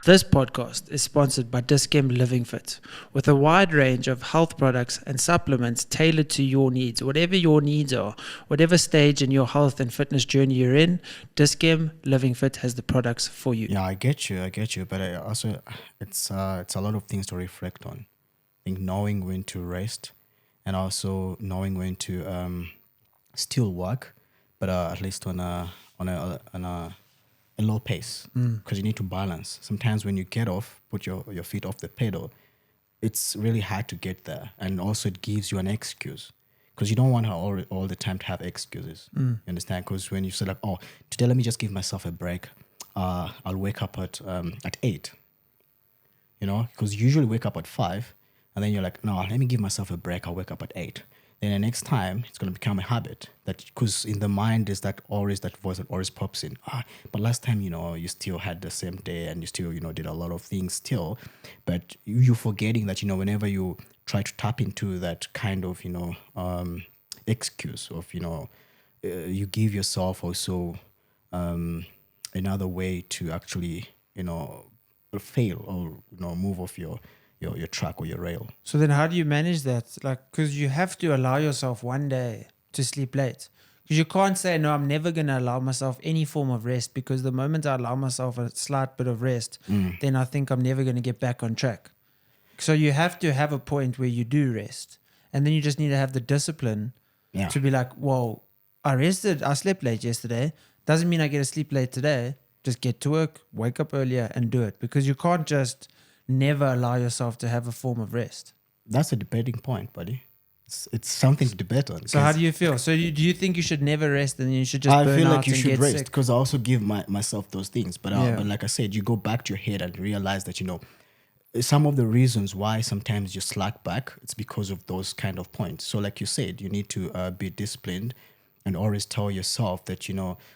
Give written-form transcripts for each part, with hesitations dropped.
This podcast is sponsored by Dis-Chem Living Fit, with a wide range of health products and supplements tailored to your needs. Whatever your needs are, whatever stage in your health and fitness journey you're in, Dis-Chem Living Fit has the products for you. Yeah, I get you. But I also, it's a lot of things to reflect on. I think knowing when to rest, and also knowing when to still work, but at least on a low pace, because you need to balance. Sometimes when you get off, put your feet off the pedal, it's really hard to get there, and also it gives you an excuse, because you don't want all the time to have excuses. You understand? Because when you say like, oh, today let me just give myself a break. I'll wake up at 8. You know, because you usually wake up at 5, and then you're like, no, let me give myself a break. I'll wake up at 8. Then the next time it's going to become a habit, that because in the mind is that voice that always pops in. But last time, you still had the same day, and you still, did a lot of things still, but you're forgetting that, whenever you try to tap into that kind of, excuse of, you give yourself also another way to actually, fail or, move off your track or your rail. So then how do you manage that? Like, because you have to allow yourself one day to sleep late. Because you can't say, no, I'm never going to allow myself any form of rest, because the moment I allow myself a slight bit of rest, then I think I'm never going to get back on track. So you have to have a point where you do rest. And then you just need to have the discipline to be like, whoa, I slept late yesterday. Doesn't mean I get to sleep late today. Just get to work, wake up earlier and do it. Because you can't just never allow yourself to have a form of rest. That's a debating point, buddy. It's something to debate on. So how do you feel? So do you think you should never rest, and you should just burn out? I feel like you and should get rest, sick? because I also give myself those things. But like I said, you go back to your head and realize that, some of the reasons why sometimes you slack back, it's because of those kind of points. So like you said, you need to be disciplined and always tell yourself that,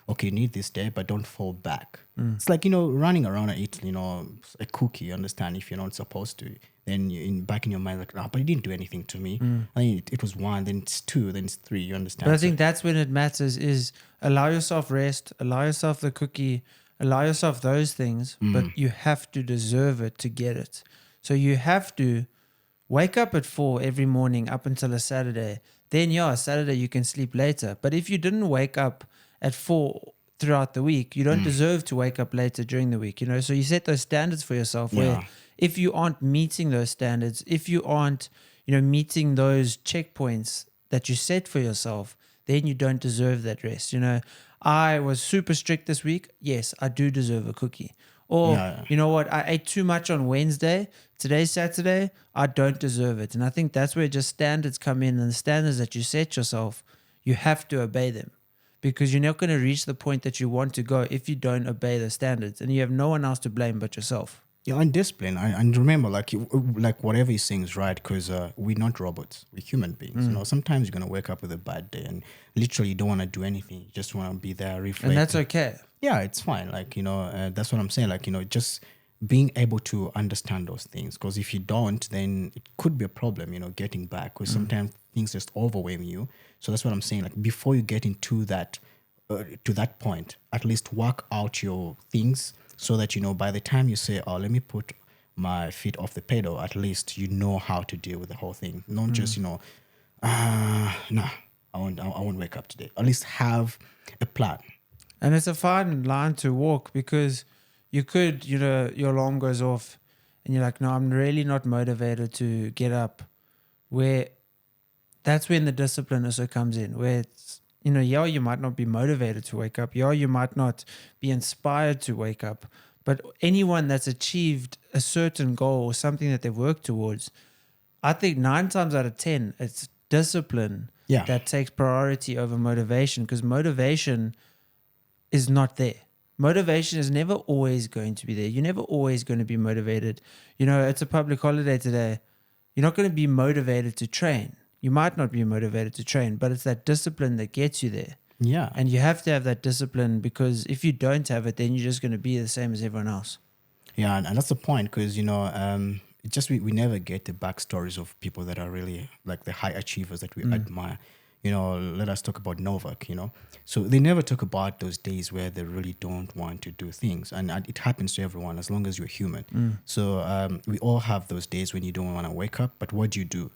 okay, you need this day, but don't fall back. It's like, running around and eating, a cookie, you understand, if you're not supposed to. Then back in your mind, like, but it didn't do anything to me. I mean, it was 1, then it's 2, then it's 3, you understand? But I think that's when it matters, is allow yourself rest, allow yourself the cookie, allow yourself those things, but you have to deserve it to get it. So you have to wake up at 4 every morning up until a Saturday. Then, Saturday you can sleep later. But if you didn't wake up at 4 throughout the week, you don't deserve to wake up later during the week, So you set those standards for yourself where if you aren't meeting those standards, if you aren't, meeting those checkpoints that you set for yourself, then you don't deserve that rest. I was super strict this week. Yes, I do deserve a cookie. Or, you know what, I ate too much on Wednesday. Today's Saturday, I don't deserve it. And I think that's where just standards come in, and the standards that you set yourself, you have to obey them, because you're not going to reach the point that you want to go if you don't obey the standards, and you have no one else to blame but yourself. Yeah, and discipline. And remember, like whatever you're saying is right, because we're not robots. We're human beings. Sometimes you're going to wake up with a bad day and literally you don't want to do anything. You just want to be there, reflect. And that's okay. Yeah, it's fine. Like, that's what I'm saying. Like, just being able to understand those things. Because if you don't, then it could be a problem, getting back. Because sometimes things just overwhelm you. So that's what I'm saying. Like, before you get into that, to that point, at least work out your things, so that, by the time you say, oh, let me put my feet off the pedal, at least you know how to deal with the whole thing. Not just, no, I won't wake up today. At least have a plan. And it's a fine line to walk, because you could, your alarm goes off and you're like, no, I'm really not motivated to get up. Where that's when the discipline also comes in, where it's, you might not be motivated to wake up. You might not be inspired to wake up. But anyone that's achieved a certain goal or something that they've worked towards, I think 9 times out of 10, it's discipline that takes priority over motivation, because motivation is not there. Motivation is never always going to be there. You're never always going to be motivated. It's a public holiday today. You're not going to be motivated to train. You might not be motivated to train, but it's that discipline that gets you there. Yeah. And you have to have that discipline, because if you don't have it, then you're just going to be the same as everyone else. Yeah, and that's the point, because, we never get the backstories of people that are really like the high achievers that we admire. let us talk about Novak, So they never talk about those days where they really don't want to do things. And it happens to everyone as long as you're human. So we all have those days when you don't want to wake up, but what do you do?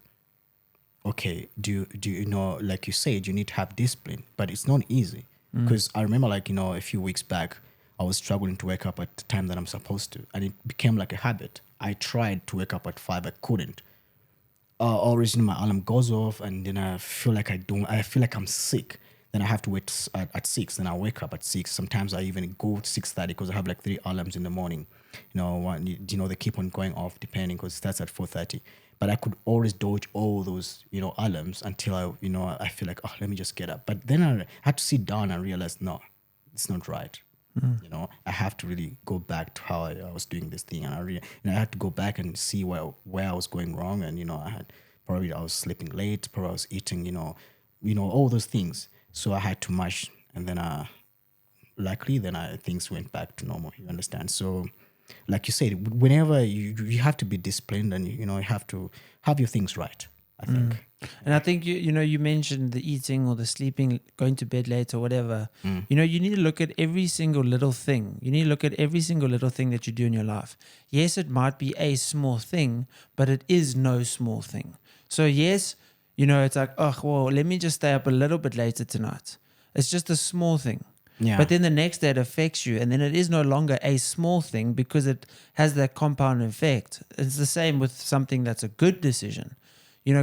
Okay, do you like you said, you need to have discipline, but it's not easy. Because I remember a few weeks back, I was struggling to wake up at the time that I'm supposed to. And it became like a habit. I tried to wake up at 5, I couldn't. Always my alarm goes off, and then I feel like I'm sick. Then I have to wait at 6. Then I wake up at 6. Sometimes I even go to 6:30 because I have like 3 alarms in the morning. They keep on going off depending, because it starts at 4:30. But I could always dodge all those alarms until I feel like, let me just get up. But then I had to sit down and realize, no, it's not right. I have to really go back to how I was doing this thing, and I had to go back and see where I was going wrong, and I was sleeping late, probably I was eating all those things, so I had to mash, and then luckily things went back to normal. You understand? So, like you said, whenever you have to be disciplined, and you have to have your things right, I think. And I think you mentioned the eating or the sleeping, going to bed late or whatever. You need to look at every single little thing. You need to look at every single little thing that you do in your life. Yes, it might be a small thing, but it is no small thing. So yes, it's like, let me just stay up a little bit later tonight. It's just a small thing. Yeah. But then the next day it affects you, and then it is no longer a small thing because it has that compound effect. It's the same with something that's a good decision.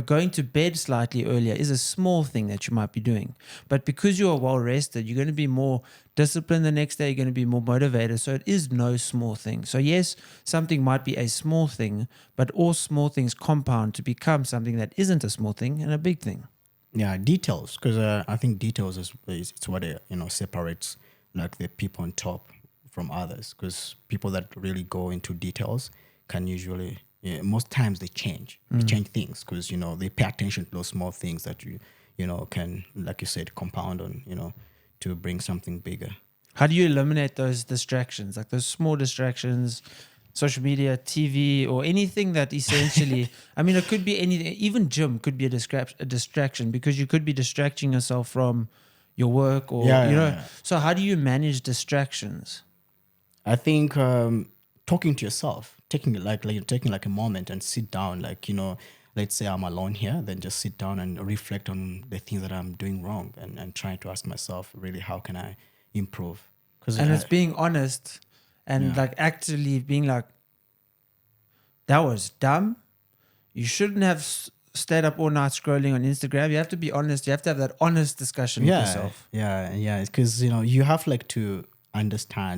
Going to bed slightly earlier is a small thing that you might be doing. But because you are well rested, you're going to be more disciplined the next day. You're going to be more motivated. So it is no small thing. So yes, something might be a small thing, but all small things compound to become something that isn't a small thing and a big thing. Yeah, details. Because I think details is it's what separates like the people on top from others. Because people that really go into details can usually... most times they change things, because they pay attention to those small things that you can, like you said, compound on to bring something bigger. How do you eliminate those distractions, like those small distractions, social media, TV, or anything that essentially it could be anything. Even gym could be a distraction, because you could be distracting yourself from your work or So how do you manage distractions? I think talking to yourself, taking like a moment and sit down, let's say I'm alone here, then just sit down and reflect on the things that I'm doing wrong, and trying to ask myself, really, how can I improve? It's being honest and actually being like, that was dumb. You shouldn't have stayed up all night scrolling on Instagram. You have to be honest. You have to have that honest discussion with yourself. Yeah. Because, you have to understand,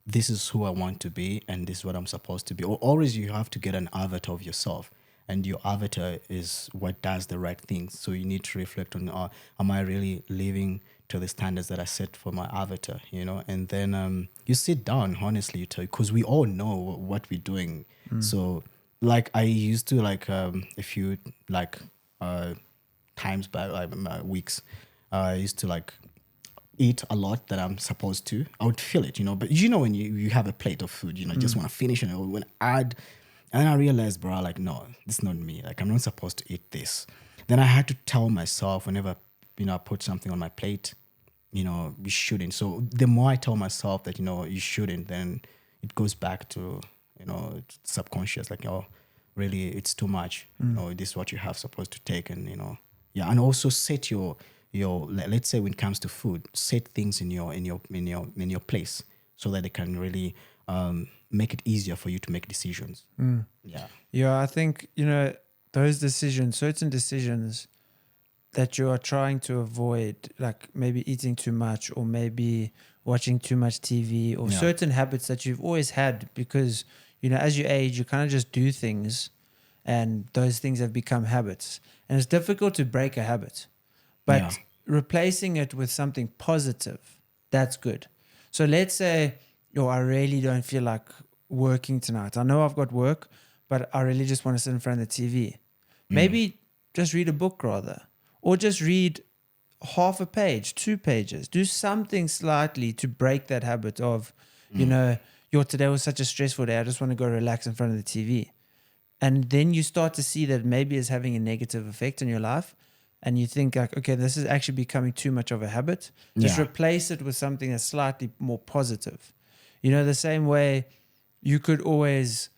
this is who I want to be, and this is what I'm supposed to be. Or always you have to get an avatar of yourself, and your avatar is what does the right things. So you need to reflect on, am I really living to the standards that I set for my avatar, And then you sit down, honestly, because we all know what we're doing. So I used to a few times back, weeks, I used to eat a lot that I'm supposed to. I would feel it, but when you have a plate of food, just want to finish it, or want to add, and I realized, bro, no, this is not me. I'm not supposed to eat this. Then I had to tell myself, whenever I put something on my plate, you shouldn't. So the more I tell myself that you shouldn't, then it goes back to subconscious, really, it's too much. This is what you have supposed to take, and and also set your let's say when it comes to food, set things in your place, so that it can really make it easier for you to make decisions. I think those decisions, certain decisions that you are trying to avoid, like maybe eating too much, or maybe watching too much TV, or certain habits that you've always had, because as you age, you kind of just do things, and those things have become habits, and it's difficult to break a habit. But replacing it with something positive, that's good. So let's say, I really don't feel like working tonight. I know I've got work, but I really just want to sit in front of the TV. Maybe just read a book rather, or just read half a page, 2 pages. Do something slightly to break that habit of, today was such a stressful day, I just want to go relax in front of the TV. And then you start to see that maybe it's having a negative effect in your life. and you think like, okay, this is actually becoming too much of a habit, just replace it with something that's slightly more positive. You know, the same way you could always,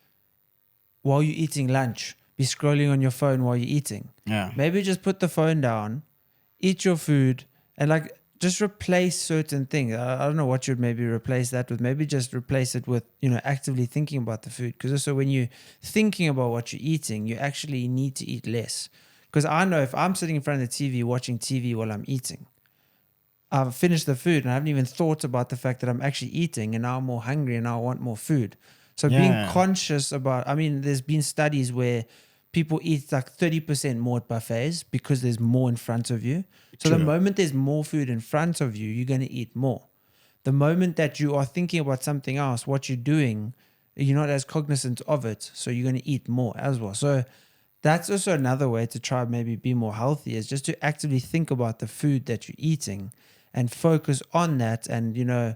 while you're eating lunch, be scrolling on your phone while you're eating. Yeah. Maybe just put the phone down, eat your food, and like just replace certain things. I don't know what you'd maybe replace that with. Maybe just replace it with, you know, actively thinking about the food. Because also when you're thinking about what you're eating, you actually need to eat less. Because I know if I'm sitting in front of the TV watching TV while I'm eating, I've finished the food and I haven't even thought about the fact that I'm actually eating, and now I'm more hungry and now I want more food. So being conscious about, I mean, there's been studies where people eat like 30% more at buffets because there's more in front of you. So the moment there's more food in front of you, you're going to eat more. The moment that you are thinking about something else, what you're doing, you're not as cognizant of it. So you're going to eat more as well. So that's also another way to try maybe be more healthy, is just to actively think about the food that you're eating and focus on that. And, you know,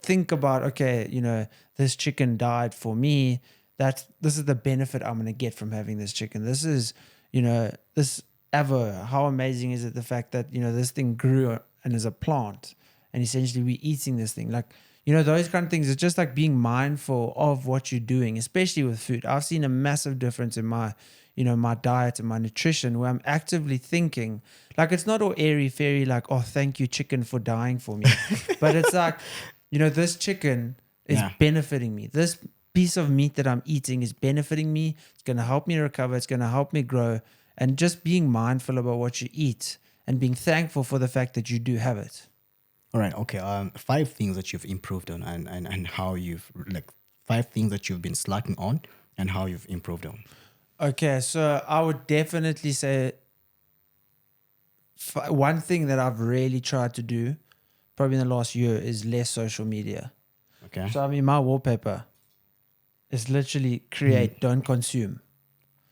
think about, okay, you know, this chicken died for me. This is the benefit I'm going to get from having this chicken. This is, you know, this avo. How amazing is it, the fact that, you know, this thing grew and is a plant, and essentially we're eating this thing. Like, you know, those kind of things. It's just like being mindful of what you're doing, especially with food. I've seen a massive difference in my, you know, my diet and my nutrition, where I'm actively thinking, like, it's not all airy fairy, like, oh, thank you, chicken, for dying for me. But it's like, you know, this chicken is benefiting me. This piece of meat that I'm eating is benefiting me. It's going to help me recover. It's going to help me grow. And just being mindful about what you eat and being thankful for the fact that you do have it. All right. Okay. 5 things that you've improved on, and how you've, like, 5 things that you've been slacking on and how you've improved on. Okay. So I would definitely say one thing that I've really tried to do probably in the last year is less social media. Okay. So I mean, my wallpaper is literally create, don't consume.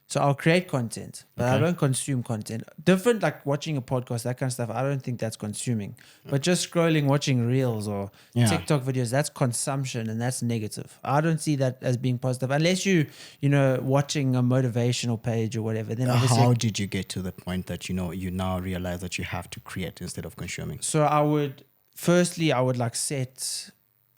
So I'll create content, but I don't consume content. Different, like watching a podcast, that kind of stuff, I don't think that's consuming. But just scrolling, watching reels or TikTok videos, that's consumption, and that's negative. I don't see that as being positive. Unless you know, watching a motivational page or whatever. Then obviously, how did you get to the point that, you know, you now realize that you have to create instead of consuming? So I would like set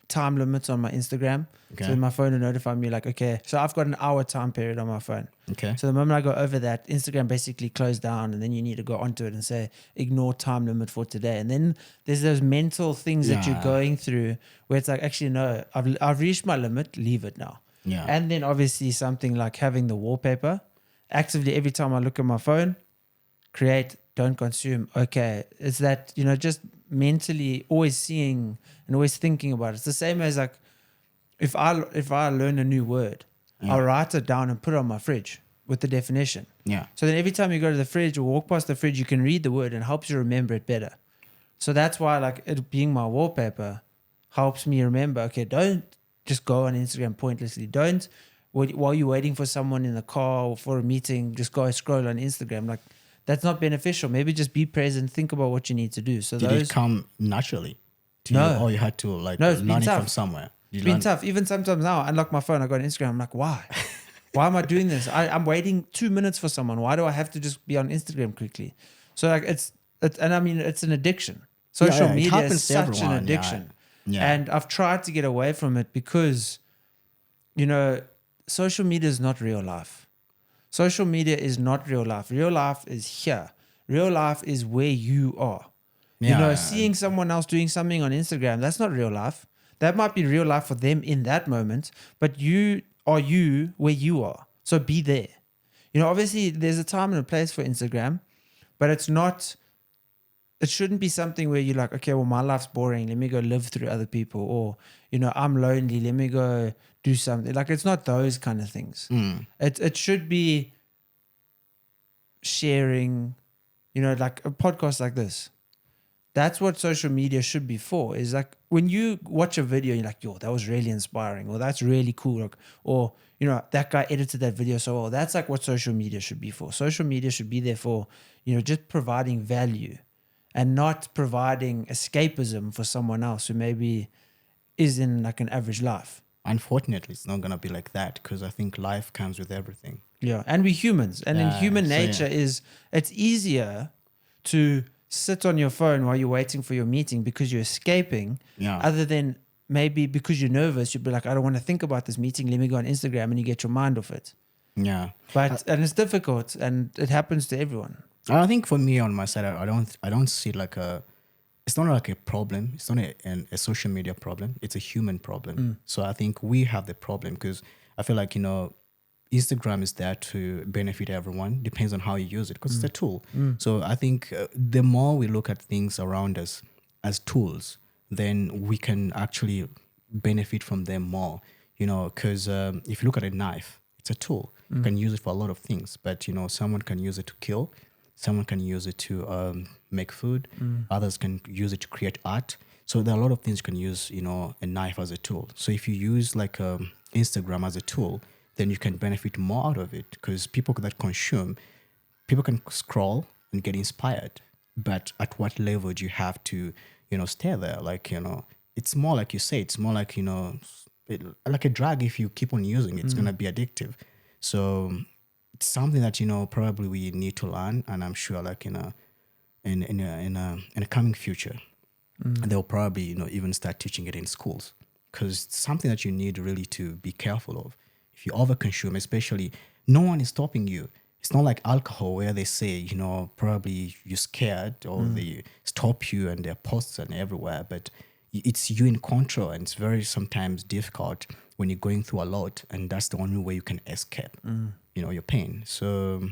time limits on my Instagram. Okay. So my phone will notify me like, okay, so I've got an hour time period on my phone. Okay. So the moment I go over that, Instagram basically closed down, and then you need to go onto it and say, ignore time limit for today. And then there's those mental things that you're going through where it's like, actually, no, I've reached my limit, leave it now. Yeah. And then obviously something like having the wallpaper, actively every time I look at my phone, create, don't consume. Okay. It's that, you know, just mentally always seeing and always thinking about it. It's the same as like, if I learn a new word, I'll write it down and put it on my fridge with the definition. Yeah. So then every time you go to the fridge or walk past the fridge, you can read the word and helps you remember it better. So that's why, like, it being my wallpaper helps me remember, okay, don't just go on Instagram pointlessly. Don't, while you're waiting for someone in the car or for a meeting, just go scroll on Instagram. Like, that's not beneficial. Maybe just be present, think about what you need to do. So did it come naturally to you, or you had to learn it from somewhere? It's been tough. Even sometimes now, I unlock my phone, I go on Instagram, I'm like, why? Why am I doing this? I'm waiting 2 minutes for someone. Why do I have to just be on Instagram quickly? So like and I mean, it's an addiction. Social media is such an addiction. Yeah. And I've tried to get away from it because, you know, social media is not real life. Social media is not real life. Real life is here. Real life is where you are. You know, seeing someone else doing something on Instagram, that's not real life. That might be real life for them in that moment, but you are you where you are. So be there. You know, obviously there's a time and a place for Instagram, but it shouldn't be something where you're like, okay, well, my life's boring. Let me go live through other people. Or, you know, I'm lonely. Let me go do something. Like, it's not those kind of things. It should be sharing, you know, like a podcast like this. That's what social media should be for. Is like when you watch a video, you're like, yo, that was really inspiring, or that's really cool. Like, or, you know, that guy edited that video so well. That's like what social media should be for. Social media should be there for, you know, just providing value and not providing escapism for someone else who maybe is in like an average life. Unfortunately, it's not going to be like that, because I think life comes with everything. Yeah, and we're humans, and in Yeah, human so, nature it's easier to sit on your phone while you're waiting for your meeting because you're escaping, Yeah. other than maybe because you're nervous, you'd be like, I don't want to think about this meeting, let me go on Instagram, and you get your mind off it. Yeah. But and it's difficult, and it happens to everyone. I think for me on my side, I don't see it like it's not like a problem. It's not a social media problem. It's a human problem. So I think we have the problem because I feel like, Instagram is there to benefit everyone. Depends on how you use it because it's a tool. So I think the more we look at things around us as tools, then we can actually benefit from them more. Because if you look at a knife, it's a tool. You can use it for a lot of things, but someone can use it to kill, someone can use it to make food, others can use it to create art. So there are a lot of things you can use, a knife as a tool. So if you use like Instagram as a tool, then you can benefit more out of it because people that consume, people can scroll and get inspired. But at what level do you have to, stay there? Like, it's more like you say, it's more like, like a drug. If you keep on using it, it's going to be addictive. So it's something that, probably we need to learn. And I'm sure like in a coming future, they'll probably, even start teaching it in schools because it's something that you need really to be careful of. If you overconsume, especially, no one is stopping you. It's not like alcohol where they say, probably you're scared or they stop you and there are posts and everywhere, but it's you in control, and it's very sometimes difficult when you're going through a lot, and that's the only way you can escape, your pain. So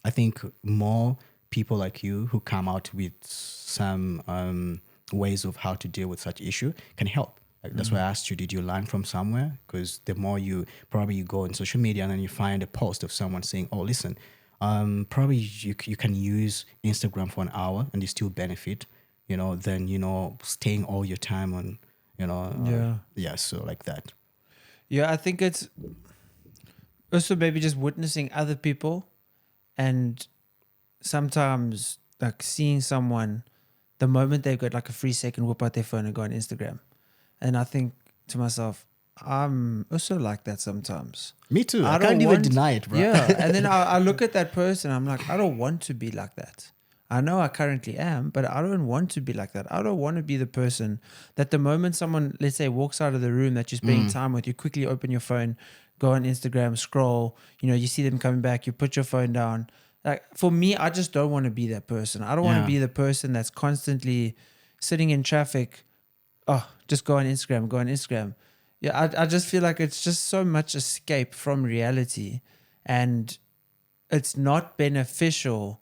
I think more people like you who come out with some ways of how to deal with such issue can help. Like, that's why I asked you, did you learn from somewhere? Because the more you go on social media and then you find a post of someone saying, oh, listen, probably you can use Instagram for an hour and you still benefit, than, staying all your time on, so like that. Yeah, I think it's also maybe just witnessing other people, and sometimes like seeing someone, the moment they've got like a free second, whip out their phone and go on Instagram. And I think to myself, I'm also like that sometimes. Me too. I can't even deny it, bro. Yeah. And then I look at that person, I'm like, I don't want to be like that. I know I currently am, but I don't want to be like that. I don't want to be the person that the moment someone, let's say, walks out of the room that you're spending time with, you quickly open your phone, go on Instagram, scroll, you see them coming back, you put your phone down. Like, for me, I just don't want to be that person. I don't want to be the person that's constantly sitting in traffic. Oh, just go on Instagram. Yeah, I just feel like it's just so much escape from reality, and it's not beneficial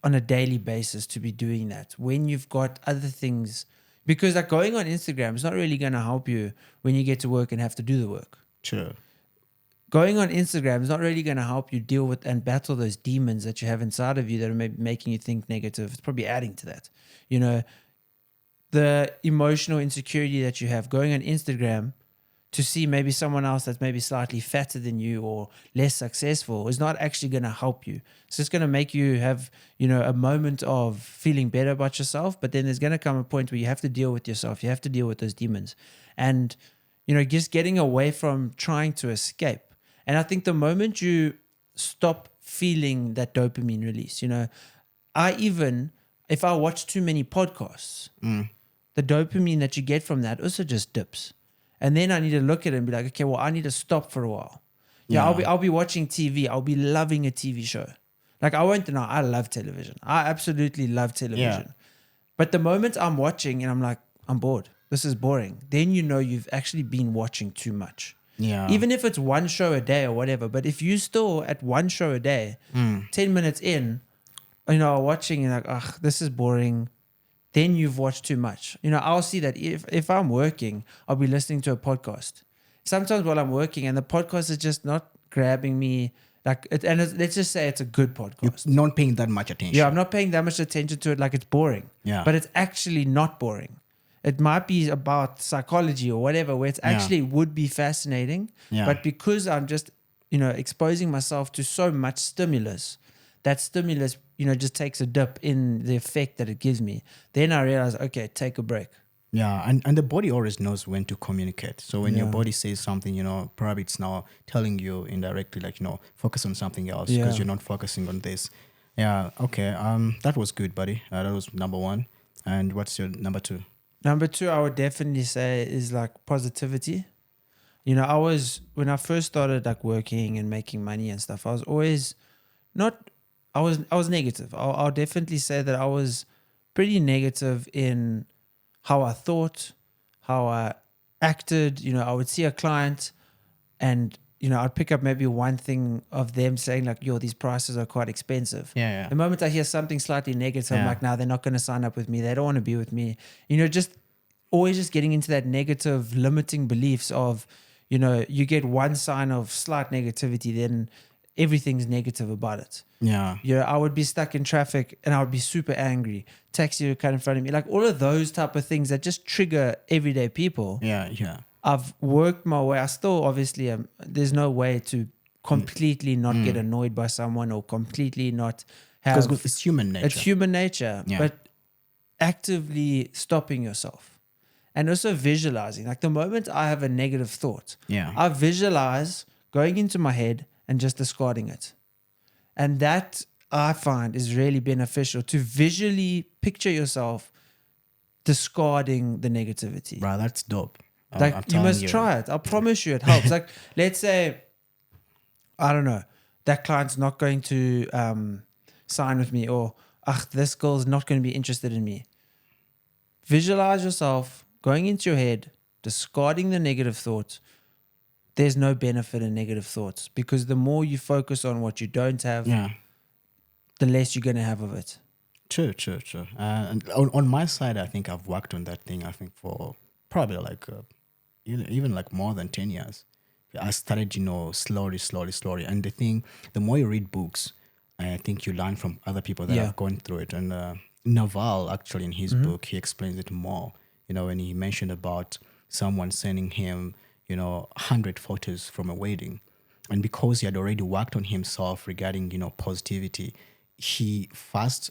on a daily basis to be doing that when you've got other things, because like going on Instagram is not really going to help you when you get to work and have to do the work. Sure. Going on Instagram is not really going to help you deal with and battle those demons that you have inside of you that are maybe making you think negative. It's probably adding to that. The emotional insecurity that you have, going on Instagram to see maybe someone else that's maybe slightly fatter than you or less successful is not actually going to help you. It's just going to make you have, a moment of feeling better about yourself. But then there's going to come a point where you have to deal with yourself. You have to deal with those demons. And, just getting away from trying to escape. And I think the moment you stop feeling that dopamine release, if I watch too many podcasts, the dopamine that you get from that also just dips. And then I need to look at it and be like, okay, well, I need to stop for a while. Yeah. I'll be watching TV. I'll be loving a TV show. Like, I won't deny, I love television. I absolutely love television. Yeah. But the moment I'm watching and I'm like, I'm bored, this is boring, then you've actually been watching too much. Yeah. Even if it's one show a day or whatever, but if you still at one show a day, 10 minutes in, watching and like, ugh, this is boring, then you've watched too much. I'll see that if I'm working, I'll be listening to a podcast. Sometimes while I'm working and the podcast is just not grabbing me, let's just say it's a good podcast. You're not paying that much attention. Yeah, I'm not paying that much attention to it, like it's boring. Yeah. But it's actually not boring. It might be about psychology or whatever, where it's actually would be fascinating. Yeah. But because I'm just, exposing myself to so much stimulus, that stimulus, just takes a dip in the effect that it gives me. Then I realize, okay, take a break. Yeah, and the body always knows when to communicate. So when your Yeah. body says something, probably it's now telling you indirectly, like, focus on something else Yeah. because you're not focusing on this. Yeah, okay. That was good, buddy. That was number one. And what's your number two? Number two, I would definitely say is like positivity. When I first started like working and making money and stuff, I was always not, I was negative. I'll definitely say that I was pretty negative in how I thought, how I acted. I would see a client and, I'd pick up maybe one thing of them saying like, yo, these prices are quite expensive. Yeah. The moment I hear something slightly negative, I'm Yeah. like, nah, they're not going to sign up with me. They don't want to be with me. Just always just getting into that negative limiting beliefs of, you get one sign of slight negativity, then everything's negative about it. Yeah. I would be stuck in traffic and I would be super angry. Taxi would cut in front of me. Like all of those type of things that just trigger everyday people. Yeah. Yeah. I've worked my way. I still obviously there's no way to completely not get annoyed by someone or completely not have. Because it's human nature. It's human nature. Yeah. But actively stopping yourself and also visualizing. Like the moment I have a negative thought, Yeah. I visualize going into my head and just discarding it. And that I find is really beneficial to visually picture yourself discarding the negativity. Bro, that's dope. I'm Like you telling must try it. I promise you it helps. Like let's say, I don't know, that client's not going to sign with me or this girl's not going to be interested in me. Visualize yourself going into your head, discarding the negative thoughts. There's no benefit in negative thoughts because the more you focus on what you don't have, Yeah. the less you're going to have of it. True. And on my side, I think I've worked on that thing, I think, for probably like even like more than 10 years. I started, slowly. And the thing, the more you read books, I think you learn from other people that Yeah. have gone through it. And Naval, actually, in his book, he explains it more. When he mentioned about someone sending him, 100 photos from a wedding. And because he had already worked on himself regarding, positivity, he first,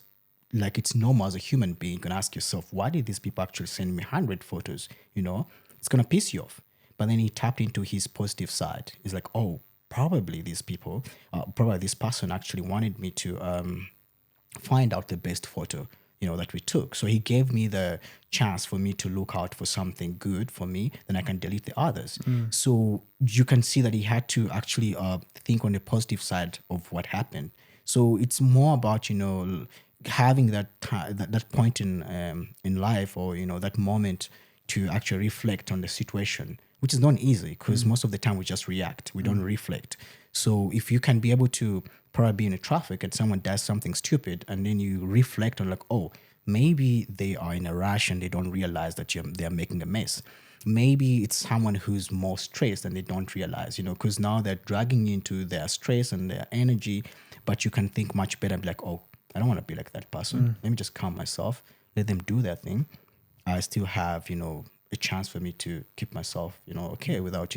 like it's normal as a human being, you can ask yourself, why did these people actually send me 100 photos? It's going to piss you off. But then he tapped into his positive side. He's like, oh, probably these people, probably this person actually wanted me to find out the best photo, that we took. So he gave me the chance for me to look out for something good for me, then I can delete the others. So you can see that he had to actually think on the positive side of what happened. So it's more about, having that point in life or, that moment to actually reflect on the situation, which is not easy because most of the time we just react. We don't reflect. So if you can be able to probably be in a traffic and someone does something stupid and then you reflect on like, oh, maybe they are in a rush and they don't realize that they're making a mess. Maybe it's someone who's more stressed and they don't realize, because now they're dragging you into their stress and their energy, but you can think much better and be like, oh, I don't want to be like that person. Let me just calm myself, let them do their thing. I still have, a chance for me to keep myself, okay, without,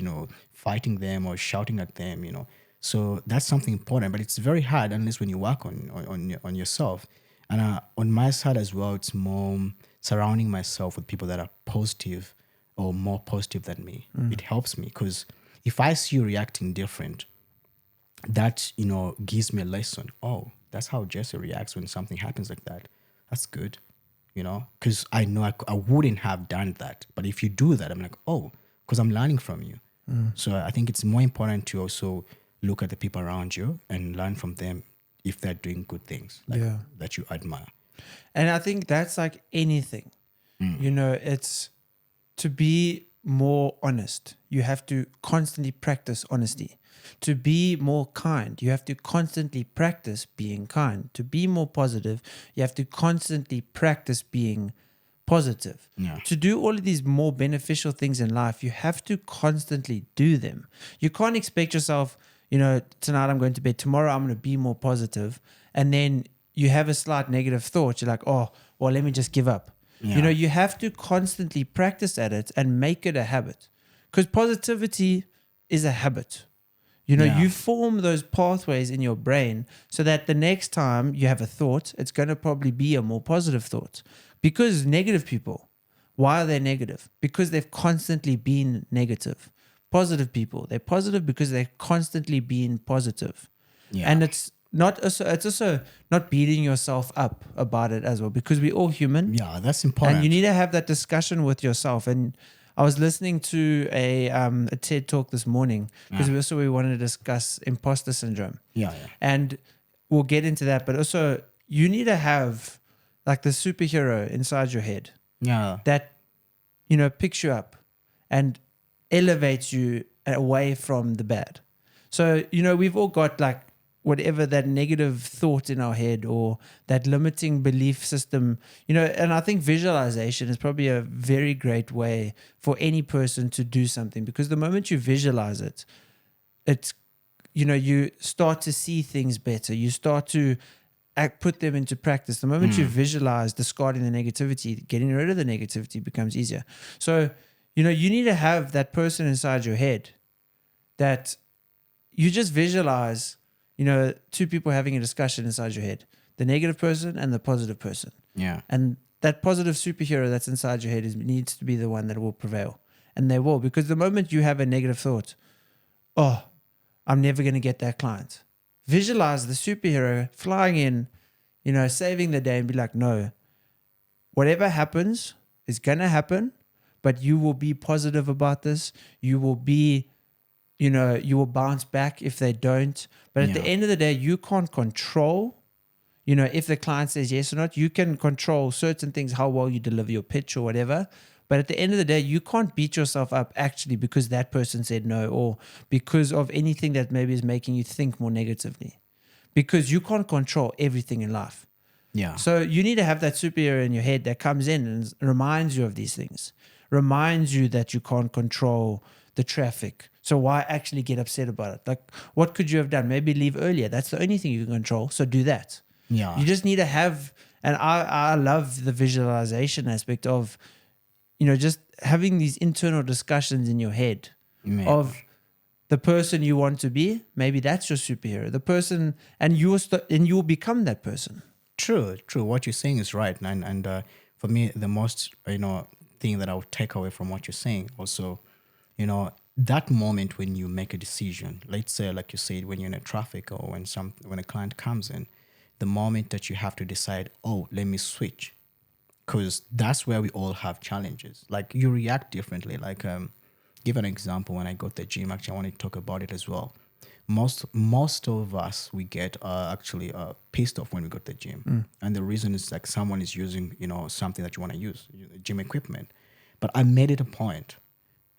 fighting them or shouting at them, So that's something important, but it's very hard unless when you work on yourself. And on my side as well, it's more surrounding myself with people that are positive or more positive than me. It helps me because if I see you reacting different, that, gives me a lesson. Oh, that's how Jesser reacts when something happens like that. That's good. Because I know I wouldn't have done that. But if you do that, I'm like, oh, because I'm learning from you. So I think it's more important to also look at the people around you and learn from them if they're doing good things that you admire. And I think that's like anything. It's to be more honest. You have to constantly practice honesty. To be more kind, you have to constantly practice being kind. To be more positive, you have to constantly practice being positive. Yeah. To do all of these more beneficial things in life, you have to constantly do them. You can't expect yourself, tonight I'm going to bed, tomorrow I'm going to be more positive, and then you have a slight negative thought. You're like, oh, well, let me just give up. Yeah. You have to constantly practice at it and make it a habit. Because positivity is a habit. You form those pathways in your brain so that the next time you have a thought, it's going to probably be a more positive thought. Because negative people, Why are they negative? Because they've constantly been negative. Positive people, they're positive because they're constantly being positive. Yeah. And it's also not beating yourself up about it as well, because we're all human. Yeah, that's important. And you need to have that discussion with yourself. And I was listening to a TED talk this morning because we wanted to discuss imposter syndrome. Yeah. And we'll get into that. But also, you need to have like the superhero inside your head Yeah. that, picks you up and elevates you away from the bad. So, we've all got like whatever that negative thought in our head or that limiting belief system, and I think visualization is probably a very great way for any person to do something, because the moment you visualize it, it's, you start to see things better. You start to put them into practice. The moment you visualize discarding the negativity, getting rid of the negativity becomes easier. So, you need to have that person inside your head that you just visualize, two people having a discussion inside your head, the negative person and the positive person. Yeah. And that positive superhero that's inside your head needs to be the one that will prevail. And they will, because the moment you have a negative thought, oh, I'm never going to get that client. Visualize the superhero flying in, saving the day, and be like, no, whatever happens is going to happen, but you will be positive about this. You will be, you will bounce back if they don't. But at the end of the day, you can't control, if the client says yes or not. You can control certain things, how well you deliver your pitch or whatever. But at the end of the day, you can't beat yourself up actually because that person said no, or because of anything that maybe is making you think more negatively, because you can't control everything in life. Yeah. So you need to have that superhero in your head that comes in and reminds you of these things, reminds you that you can't control the traffic. So why actually get upset about it? Like, what could you have done? Maybe leave earlier. That's the only thing you can control. So do that. Yeah. You just need to have, and I love the visualization aspect of, just having these internal discussions in your head of the person you want to be. Maybe that's your superhero, the person, and you will become that person. True. What you're saying is right. And for me, the most, thing that I would take away from what you're saying also, that moment when you make a decision, let's say, like you said, when you're in a traffic or when a client comes in, the moment that you have to decide, oh, let me switch. Because that's where we all have challenges. Like, you react differently. Like, give an example. When I go to the gym, actually, I want to talk about it as well. Most of us, we get actually pissed off when we go to the gym. And the reason is like someone is using, something that you want to use, gym equipment. But I made it a point.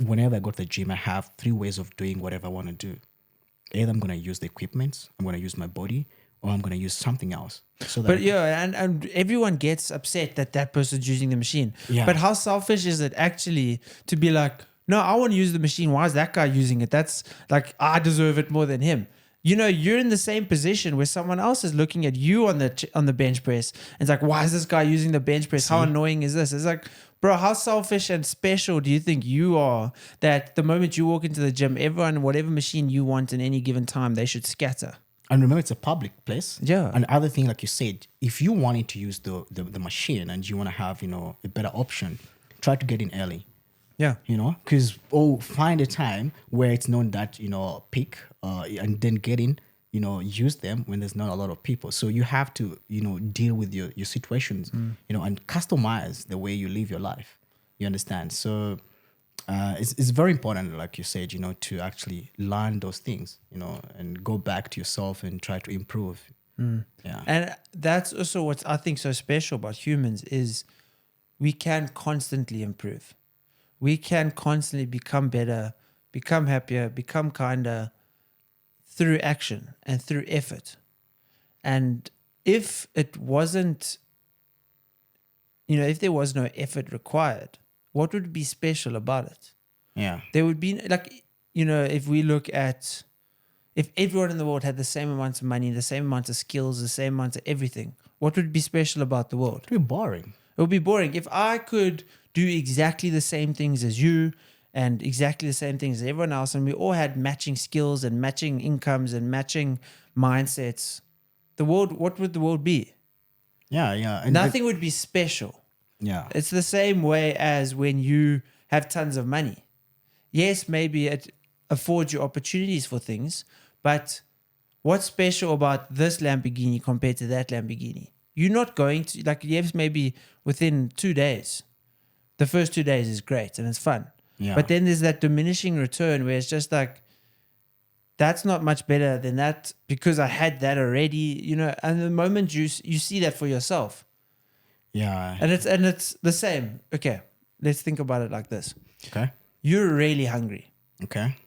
Whenever I go to the gym, I have 3 ways of doing whatever I want to do. Either I'm going to use the equipment, I'm going to use my body, or I'm going to use something else. So that and everyone gets upset that person's using the machine. Yeah. But how selfish is it actually to be like, no, I want to use the machine. Why is that guy using it? That's like, I deserve it more than him. You're in the same position where someone else is looking at you on the bench press. And it's like, why is this guy using the bench press? How annoying is this? It's like, bro, how selfish and special do you think you are that the moment you walk into the gym, everyone, whatever machine you want in any given time, they should scatter. And remember, it's a public place. Yeah. And other thing, like you said, if you wanted to use the machine and you want to have, a better option, try to get in early. Yeah. Because find a time where it's known that, pick and then get in, use them when there's not a lot of people. So you have to, deal with your situations, and customize the way you live your life. You understand? So it's very important, like you said, to actually learn those things, and go back to yourself and try to improve. Yeah. And that's also what I think so special about humans is we can constantly improve. We can constantly become better, become happier, become kinder through action and through effort. And if it wasn't, if there was no effort required, what would be special about it? Yeah. There would be like, if we look at, if everyone in the world had the same amount of money, the same amount of skills, the same amount of everything, what would be special about the world? It'd be boring. It would be boring. If I could do exactly the same things as you and exactly the same things as everyone else, and we all had matching skills and matching incomes and matching mindsets, what would the world be? Yeah. Nothing would be special. Yeah. It's the same way as when you have tons of money. Yes, maybe it affords you opportunities for things, but what's special about this Lamborghini compared to that Lamborghini? You're not going to, like, yes, maybe within 2 days. The first 2 days is great and it's fun. Yeah. But then there's that diminishing return where it's just like, that's not much better than that because I had that already, you know. And the moment you see that for yourself, Yeah. and it's the same. Okay, let's think about it like this: Okay. you're really hungry. Okay.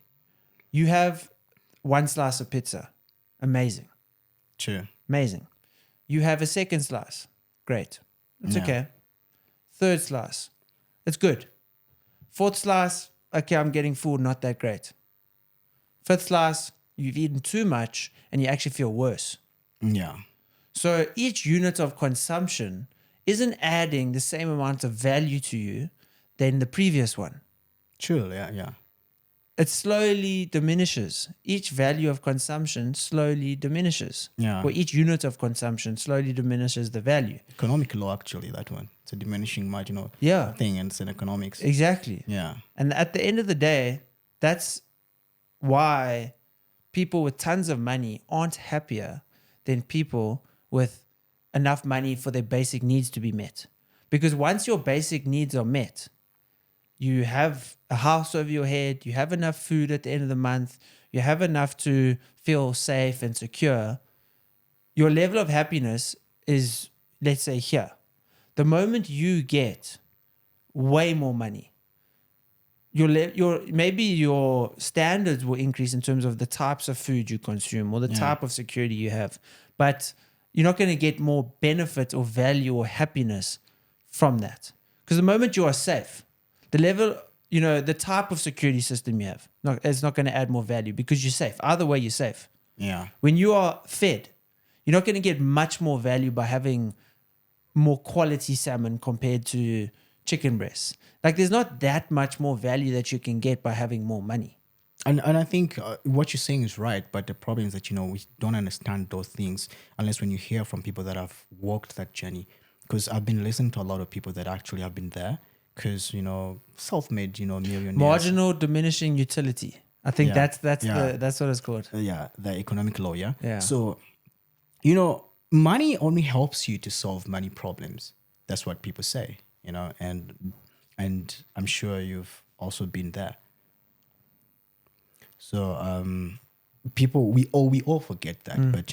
You have one slice of pizza, amazing, True. amazing. You have a second slice, great, it's Yeah. okay. Third slice, it's good. Fourth slice, okay, I'm getting full, not that great. Fifth slice, you've eaten too much and you actually feel worse. Yeah. So each unit of consumption isn't adding the same amount of value to you than the previous one. True. Yeah. Yeah. It slowly diminishes. Each value of consumption slowly diminishes. Yeah. Or each unit of consumption slowly diminishes the value. Economic law, actually, that one. It's a diminishing marginal Yeah, thing, and it's in economics. exactly. Yeah. And at the end of the day, that's why people with tons of money aren't happier than people with enough money for their basic needs to be met. Because once your basic needs are met, you have a house over your head, you have enough food at the end of the month, you have enough to feel safe and secure, your level of happiness is, let's say, here. The moment you get way more money, maybe your standards will increase in terms of the types of food you consume or the type of security you have, but you're not going to get more benefit or value or happiness from that. Because the moment you are safe, the level, the type of security system you have, it's not going to add more value because you're safe. Either way, you're safe. Yeah. When you are fed, you're not going to get much more value by having more quality salmon compared to chicken breasts. Like, there's not that much more value that you can get by having more money. And I think what you're saying is right, but the problem is that, we don't understand those things unless when you hear from people that have walked that journey. Because I've been listening to a lot of people that actually have been there because, self-made, millionaires. Marginal diminishing utility. I think that's what it's called. Yeah, the economic law, yeah? Yeah. So, money only helps you to solve money problems. That's what people say, and I'm sure you've also been there. So we all forget that, but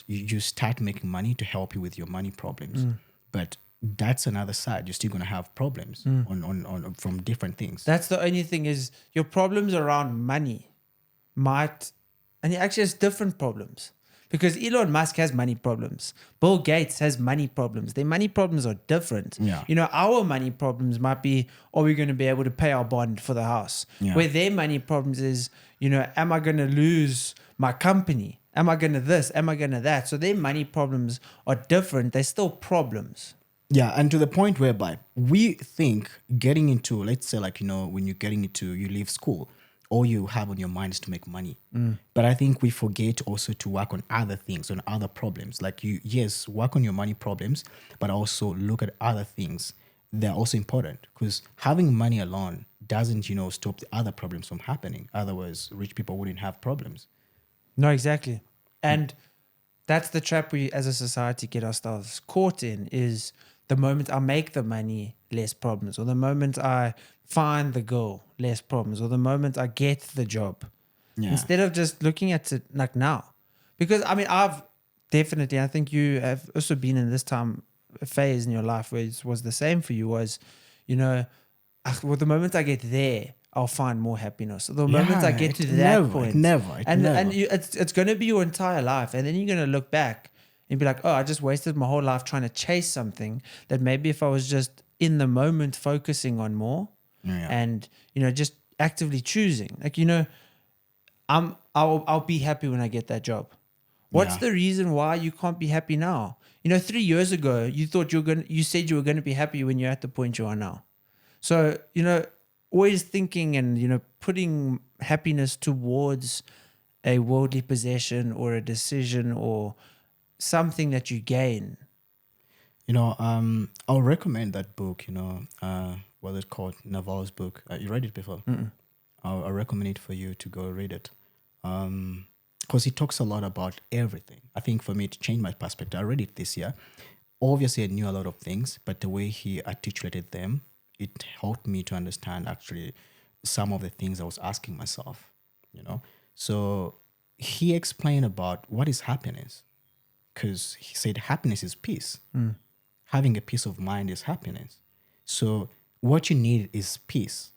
you start making money to help you with your money problems, but that's another side. You're still gonna have problems on from different things. That's the only thing is your problems around money and he actually has different problems. Because Elon Musk has money problems. Bill Gates has money problems. Their money problems are different. Yeah. Our money problems might be, are we going to be able to pay our bond for the house? Yeah. Where their money problems is, am I going to lose my company? Am I going to this? Am I going to that? So their money problems are different. They're still problems. Yeah, and to the point whereby we think getting into, let's say, when you're getting into, you leave school, all you have on your mind is to make money. But I think we forget also to work on other things, on other problems. Like work on your money problems, but also look at other things. They're also important because having money alone doesn't, stop the other problems from happening. Otherwise, rich people wouldn't have problems. No, exactly. And that's the trap we as a society get ourselves caught in is the moment I make the money, less problems. Or the moment I find the girl, less problems. Or the moment I get the job. Yeah. Instead of just looking at it like now. Because, I think you have also been in this phase in your life where it was the same for you was, the moment I get there, I'll find more happiness. So the moment I get to that point. It's going to be your entire life. And then you're going to look back and be like, oh, I just wasted my whole life trying to chase something that maybe if I was just in the moment focusing on more and, just actively choosing. Like, I'll be happy when I get that job. What's the reason why you can't be happy now? 3 years ago, you said you were going to be happy when you're at the point you are now. So, always thinking and, putting happiness towards a worldly possession or a decision or something that you gain. I'll recommend that book, what is it called? Naval's book. You read it before? I'll recommend it for you to go read it. Because he talks a lot about everything. I think for me to change my perspective, I read it this year. Obviously, I knew a lot of things, but the way he articulated them, it helped me to understand actually some of the things I was asking myself, So he explained about what is happiness, because he said happiness is peace. Having a peace of mind is happiness. So what you need is peace,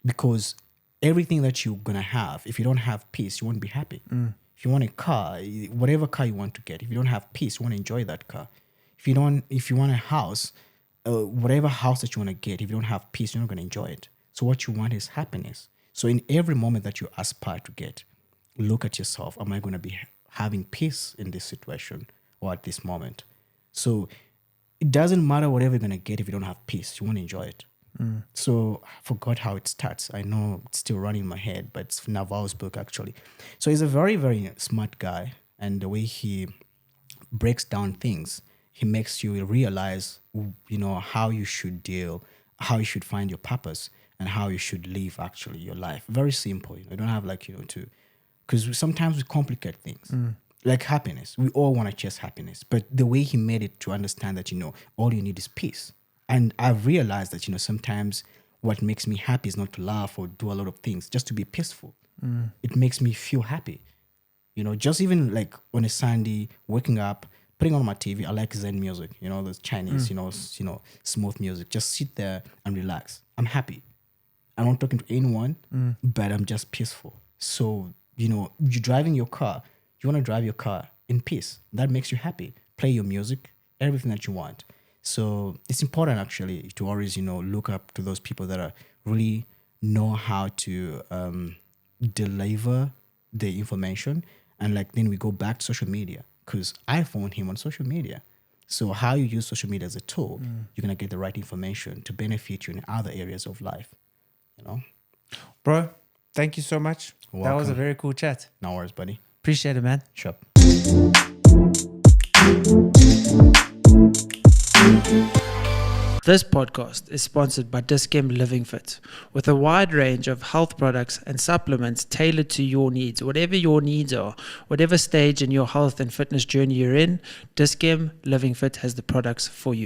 because everything that you're going to have, if you don't have peace, you won't be happy. If you want a car, whatever car you want to get, if you don't have peace, you want to enjoy that car. If you want a house, whatever house that you want to get, if you don't have peace, you're not going to enjoy it. So what you want is happiness. So in every moment that you aspire to get, look at yourself. Am I going to be having peace in this situation or at this moment? So it doesn't matter whatever you're going to get if you don't have peace. You want to enjoy it. So I forgot how it starts. I know it's still running in my head, but it's Naval's book actually. So he's a very, very smart guy. And the way he breaks down things, he makes you realize, how you should deal, how you should find your purpose, and how you should live actually your life. Very simple. You don't have because sometimes we complicate things. Like happiness. We all want to chase happiness. But the way he made it to understand that, all you need is peace. And I've realized that, sometimes what makes me happy is not to laugh or do a lot of things, just to be peaceful. It makes me feel happy. Just even like on a Sunday, waking up, putting on my TV, I like Zen music, those Chinese, smooth music. Just sit there and relax. I'm happy. I'm not talking to anyone, but I'm just peaceful. So, you're driving your car. You want to drive your car in peace. That makes you happy. Play your music, everything that you want. So it's important actually to always, look up to those people that are really know how to deliver the information. And then we go back to social media, because I found him on social media. So how you use social media as a tool, you're going to get the right information to benefit you in other areas of life, Bro, thank you so much. That was a very cool chat. No worries, buddy. Appreciate it, man. Sure. This podcast is sponsored by Dis-Chem Living Fit, with a wide range of health products and supplements tailored to your needs. Whatever your needs are, whatever stage in your health and fitness journey you're in, Dis-Chem Living Fit has the products for you.